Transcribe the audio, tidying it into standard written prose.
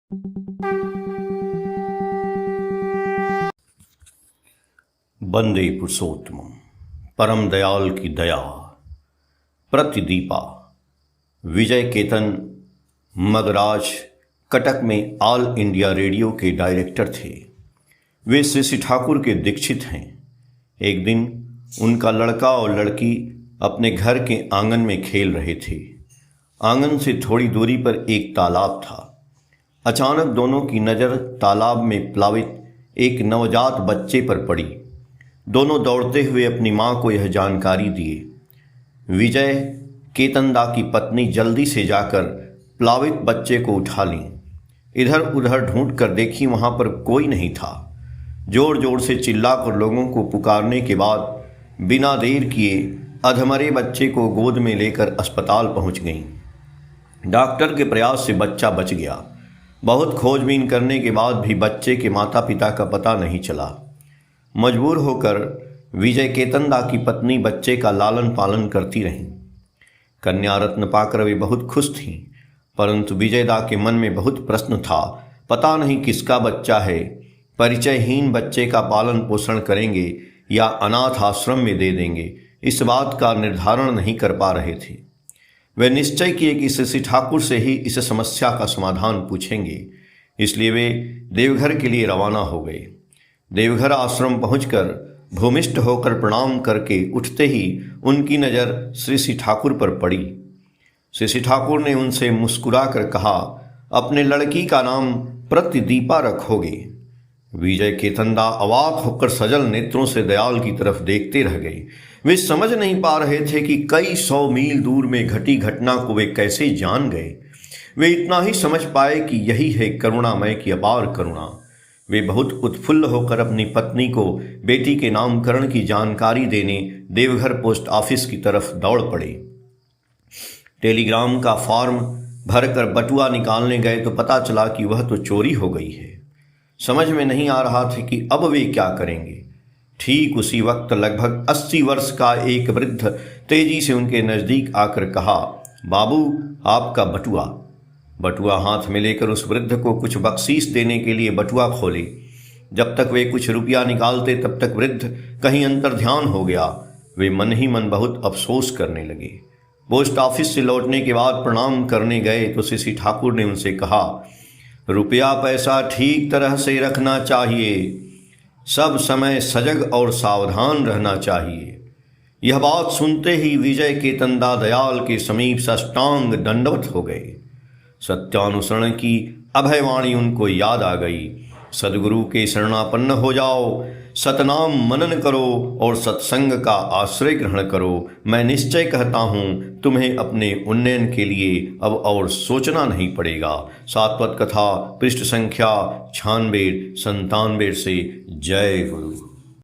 वंदे पुरुषोत्तम परम दयाल की दया प्रतिदीपा। विजय केतन मगराज कटक में ऑल इंडिया रेडियो के डायरेक्टर थे। वे श्री ठाकुर के दीक्षित हैं। एक दिन उनका लड़का और लड़की अपने घर के आंगन में खेल रहे थे। आंगन से थोड़ी दूरी पर एक तालाब था। अचानक दोनों की नज़र तालाब में प्लावित एक नवजात बच्चे पर पड़ी। दोनों दौड़ते हुए अपनी माँ को यह जानकारी दिए। विजय केतनदा की पत्नी जल्दी से जाकर प्लावित बच्चे को उठा ली। इधर उधर ढूंढ कर देखी, वहाँ पर कोई नहीं था। जोर जोर से चिल्लाकर लोगों को पुकारने के बाद बिना देर किए अधमरे बच्चे को गोद में लेकर अस्पताल पहुँच गईं। डॉक्टर के प्रयास से बच्चा बच गया। बहुत खोजबीन करने के बाद भी बच्चे के माता पिता का पता नहीं चला। मजबूर होकर विजय केतनदा की पत्नी बच्चे का लालन पालन करती रहीं। कन्या रत्न पाकर वे बहुत खुश थीं, परंतु विजयदा के मन में बहुत प्रश्न था। पता नहीं किसका बच्चा है। परिचयहीन बच्चे का पालन पोषण करेंगे या अनाथ आश्रम में दे देंगे, इस बात का निर्धारण नहीं कर पा रहे थे। वे निश्चय किए कि श्री ठाकुर से ही इस समस्या का समाधान पूछेंगे। इसलिए वे देवघर के लिए रवाना हो गए। देवघर आश्रम पहुंचकर भूमिष्ठ होकर प्रणाम करके उठते ही उनकी नज़र श्री ठाकुर पर पड़ी। श्री ठाकुर ने उनसे मुस्कुराकर कहा, अपने लड़की का नाम प्रतिदीपा रखोगे। विजय केतनदा अवाक होकर सजल नेत्रों से दयाल की तरफ देखते रह गए। वे समझ नहीं पा रहे थे कि कई 100 मील दूर में घटी घटना को वे कैसे जान गए। वे इतना ही समझ पाए कि यही है करुणामय की अपार करुणा। वे बहुत उत्फुल्ल होकर अपनी पत्नी को बेटी के नामकरण की जानकारी देने देवघर पोस्ट ऑफिस की तरफ दौड़ पड़े। टेलीग्राम का फॉर्म भरकर बटुआ निकालने गए तो पता चला कि वह तो चोरी हो गई है। समझ में नहीं आ रहा था कि अब वे क्या करेंगे। ठीक उसी वक्त लगभग 80 वर्ष का एक वृद्ध तेजी से उनके नज़दीक आकर कहा, बाबू आपका बटुआ। बटुआ हाथ में लेकर उस वृद्ध को कुछ बख्शीश देने के लिए बटुआ खोले। जब तक वे कुछ रुपया निकालते तब तक वृद्ध कहीं अंतर्ध्यान हो गया। वे मन ही मन बहुत अफसोस करने लगे। पोस्ट ऑफिस से लौटने के बाद प्रणाम करने गए तो श्री ठाकुर ने उनसे कहा, रुपया पैसा ठीक तरह से रखना चाहिए, सब समय सजग और सावधान रहना चाहिए। यह बात सुनते ही विजय केतनदा दयाल के समीप साष्टांग दंडवत हो गए। सत्यानुसरण की अभयवाणी उनको याद आ गई। सदगुरु के शरणापन्न हो जाओ, सतनाम मनन करो और सत्संग का आश्रय ग्रहण करो। मैं निश्चय कहता हूँ तुम्हें अपने उन्नयन के लिए अब और सोचना नहीं पड़ेगा। सात्वत कथा पृष्ठ संख्या 96-97 से जय गुरु।